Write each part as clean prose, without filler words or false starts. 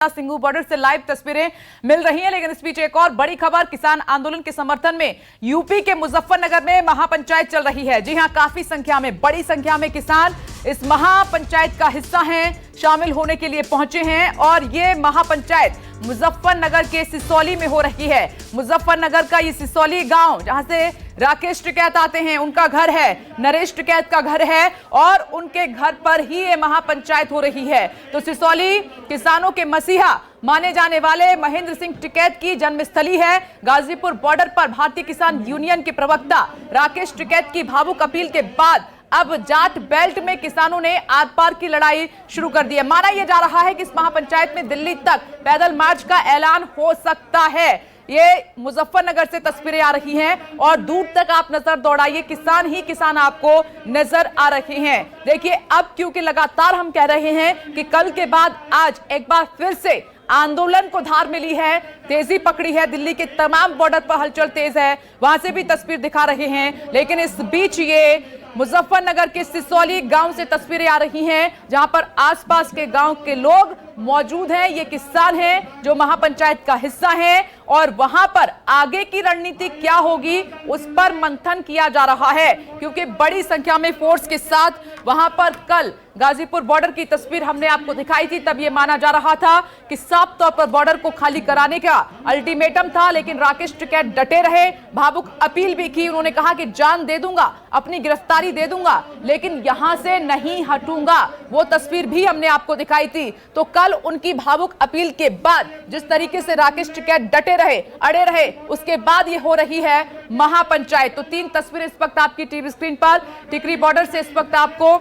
Singhu border से live तस्वीरें मिल रही हैं। लेकिन इस बीच एक और बड़ी खबर, किसान आंदोलन के समर्थन में यूपी के मुजफ्फरनगर में महापंचायत चल रही है। जी हां, काफी संख्या में, बड़ी संख्या में किसान इस महापंचायत का हिस्सा हैं, शामिल होने के लिए पहुंचे हैं। और ये महापंचायत मुजफ्फरनगर के सिसौली में हो रही है। मुजफ्फरनगर का ये सिसौली गांव, जहां से राकेश टिकैत आते हैं, उनका घर है, नरेश टिकैत का घर है और उनके घर पर ही ये महापंचायत हो रही है। तो सिसौली किसानों के मसीहा माने जाने वाले महेंद्र सिंह टिकैत की जन्मस्थली है। गाजीपुर बॉर्डर पर भारतीय किसान यूनियन के प्रवक्ता राकेश टिकैत की भावुक अपील के बाद अब जाट बेल्ट में किसानों ने आर पार की लड़ाई शुरू कर दी है। माना यह जा रहा है कि इस महापंचायत में दिल्ली तक पैदल मार्च का ऐलान हो सकता है। ये मुजफ्फरनगर से तस्वीरें आ रही हैं और दूर तक आप नजर दौड़ाइए, किसान ही किसान आपको नजर आ रहे हैं। देखिए, अब क्योंकि लगातार हम कह रहे हैं कि कल के बाद आज एक बार फिर से आंदोलन को धार मिली है, तेजी पकड़ी है। दिल्ली के तमाम बॉर्डर पर हलचल तेज है, वहां से भी तस्वीर दिखा रहे हैं। लेकिन इस बीच ये मुजफ्फरनगर के सिसौली गांव से तस्वीरें आ रही हैं, जहां पर आसपास के गांव के लोग मौजूद हैं। ये किसान हैं जो महापंचायत का हिस्सा हैं और वहां पर आगे की रणनीति क्या होगी उस पर मंथन किया जा रहा है, क्योंकि बड़ी संख्या में फोर्स के साथ वहां पर कल गाजीपुर बॉर्डर की तस्वीर हमने आपको दिखाई थी। तब यह माना जा रहा था कि साफ तौर पर बॉर्डर को खाली कराने का अल्टीमेटम था, लेकिन राकेश टिकैत डटे रहे, भावुक अपील भी की। उन्होंने कहा कि जान दे दूंगा, अपनी गिरफ्तारी दे दूंगा, लेकिन यहां से नहीं हटूंगा। वो तस्वीर भी हमने आपको दिखाई थी। तो कल उनकी भावुक अपील के बाद जिस तरीके से राकेश टिकैत डटे रहे, अड़े रहे, उसके बाद ये हो रही है महापंचायत। तो 3 तस्वीरें इस वक्त आपकी टीवी स्क्रीन पर। टिकरी बॉर्डर से इस वक्त आपको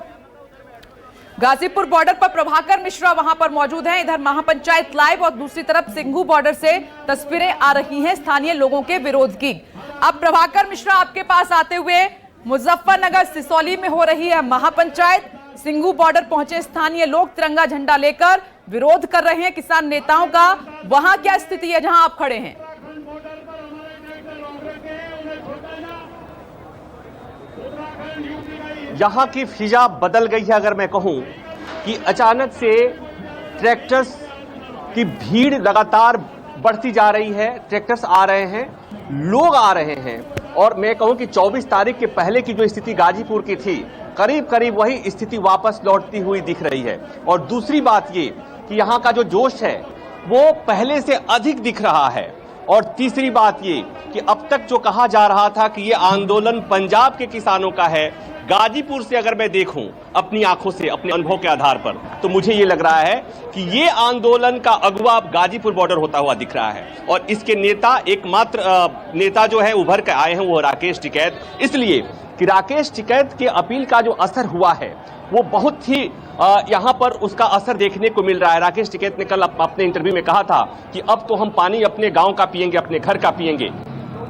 गाजीपुर बॉर्डर पर प्रभाकर मिश्रा वहां पर मौजूद हैं, इधर महापंचायत लाइव, और दूसरी तरफ सिंघू बॉर्डर से तस्वीरें आ रही हैं स्थानीय लोगों के विरोध की। अब प्रभाकर मिश्रा, आपके पास आते हुए, मुजफ्फरनगर सिसौली में हो रही है महापंचायत, सिंघू बॉर्डर पहुंचे स्थानीय लोग तिरंगा झंडा लेकर विरोध कर रहे हैं किसान नेताओं का। वहां क्या स्थिति है जहां आप खड़े हैं? यहाँ की फिजा बदल गई है। अगर मैं कहूँ कि अचानक से ट्रैक्टर्स की भीड़ लगातार बढ़ती जा रही है, ट्रैक्टर्स आ रहे हैं, लोग आ रहे हैं, और मैं कहूँ कि 24 तारीख के पहले की जो स्थिति गाजीपुर की थी, करीब करीब वही स्थिति वापस लौटती हुई दिख रही है। और दूसरी बात ये कि यहाँ का जो जोश है वो पहले से अधिक दिख रहा है। और तीसरी बात ये कि अब तक जो कहा जा रहा था कि ये आंदोलन पंजाब के किसानों का है, गाजीपुर से अगर मैं देखूं अपनी आंखों से, अपने अनुभव के आधार पर, तो मुझे ये लग रहा है कि ये आंदोलन का अगुवा गाजीपुर बॉर्डर होता हुआ दिख रहा है। और इसके नेता, एकमात्र नेता जो है उभर कर आए हैं वो राकेश टिकैत। इसलिए कि राकेश टिकैत के अपील का जो असर हुआ है वो बहुत ही यहाँ पर उसका असर देखने को मिल रहा है। राकेश टिकैत ने कल अपने इंटरव्यू में कहा था कि अब तो हम पानी अपने गांव का पिएंगे, अपने घर का पिएंगे।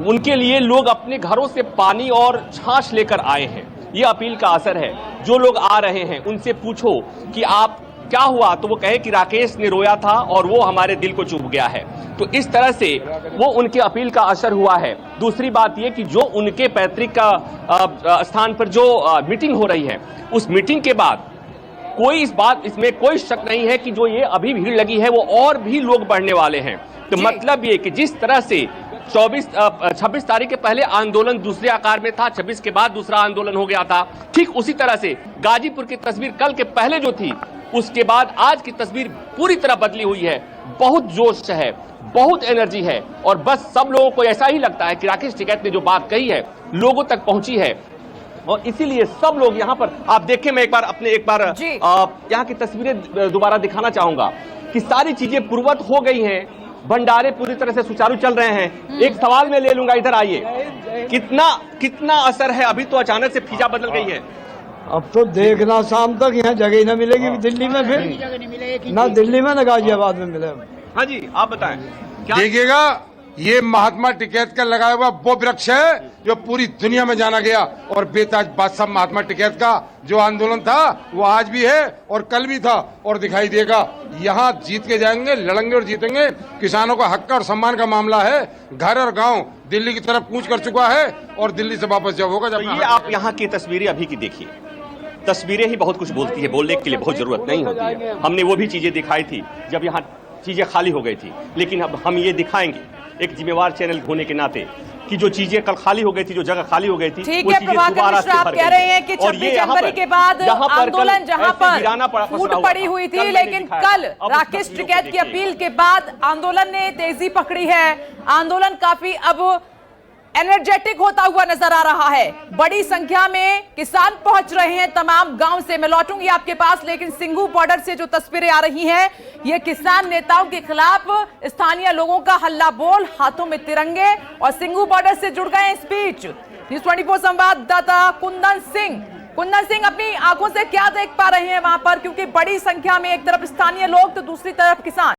उनके लिए लोग अपने घरों से पानी और छाछ लेकर आए हैं। ये अपील का असर है। जो लोग आ रहे हैं उनसे पूछो कि आप क्या हुआ, तो वो कहे कि राकेश ने रोया था और वो हमारे दिल को चुभ गया है। तो इस तरह से वो उनके अपील का असर हुआ है। दूसरी बात ये कि जो उनके पैतृक का स्थान पर जो मीटिंग हो रही है, उस मीटिंग के बाद इसमें कोई शक नहीं है कि जो ये अभी भीड़ लगी है वो और भी लोग बढ़ने वाले हैं। तो मतलब ये कि जिस तरह से 26 तारीख के पहले आंदोलन दूसरे आकार में था, 26 के बाद दूसरा आंदोलन हो गया था, ठीक उसी तरह से गाजीपुर की तस्वीर कल के पहले जो थी, उसके बाद आज की तस्वीर पूरी तरह बदली हुई है। बहुत जोश है, बहुत एनर्जी है, और बस सब लोगों को ऐसा ही लगता है कि राकेश टिकैत ने जो बात कही है लोगों तक पहुंची है। और इसीलिए सब लोग यहाँ पर, आप देखें, मैं एक बार यहाँ की तस्वीरें दोबारा दिखाना चाहूंगा कि सारी चीजें पूर्ववत हो गई हैं, भंडारे पूरी तरह से सुचारू चल रहे हैं। एक सवाल मैं ले लूंगा, इधर आइए, कितना असर है? अभी तो अचानक से फिजा बदल गई है। अब तो देखना, शाम तक यहाँ जगह ही न मिलेगी दिल्ली में, फिर ना दिल्ली में ना गाजियाबाद में मिलेगा। हाँ जी, आप बताएं। देखिएगा, ये महात्मा टिकैत का लगाया हुआ वो वृक्ष है जो पूरी दुनिया में जाना गया। और बेताज बादशाह महात्मा टिकैत का जो आंदोलन था वो आज भी है और कल भी था और दिखाई देगा। यहाँ जीत के जाएंगे, लड़ेंगे और जीतेंगे। किसानों का हक और सम्मान का मामला है। घर और गांव दिल्ली की तरफ कूच कर चुका है और दिल्ली से वापस जब होगा जब। ये आप यहाँ की तस्वीरें अभी की देखिए, तस्वीरें ही बहुत कुछ बोलती है, बोलने के लिए बहुत जरूरत नहीं होती है। हमने वो भी चीजें दिखाई थी जब यहाँ चीजें खाली हो गई थी, लेकिन अब हम ये दिखाएंगे एक जिम्मेवार चैनल होने के नाते कि जो चीजें कल खाली हो गई थी, जो जगह खाली हो गई थी, ठीक वो है। चीजें प्रभाकर दोबारा मिश्रा, से आप भर कह गई रहे हैं कि हैं। और 26 ये यहाँ जनवरी पर- के बाद यहाँ पर कल आंदोलन जहां ऐसे गिराना पर पसरा फूट हुआ पड़ी था। हुई कल थी, मैंने लेकिन दिखाया कल था। अब उस राकेश तस्वीरों को टिकैत की देखिए। अपील के बाद आंदोलन ने तेजी पकड़ी है। आंदोलन काफी अब एनर्जेटिक होता हुआ नजर आ रहा है। बड़ी संख्या में किसान पहुंच रहे हैं तमाम गांव से। मैं लौटूंगी आपके पास, लेकिन सिंघू बॉर्डर से जो तस्वीरें आ रही हैं, ये किसान नेताओं के खिलाफ स्थानीय लोगों का हल्ला बोल, हाथों में तिरंगे, और सिंघू बॉर्डर से जुड़ गए स्पीच। न्यूज़ 24 संवाददाता कुंदन सिंह अपनी आंखों से क्या देख पा रहे हैं वहां पर, क्योंकि बड़ी संख्या में एक तरफ स्थानीय लोग तो दूसरी तरफ किसान।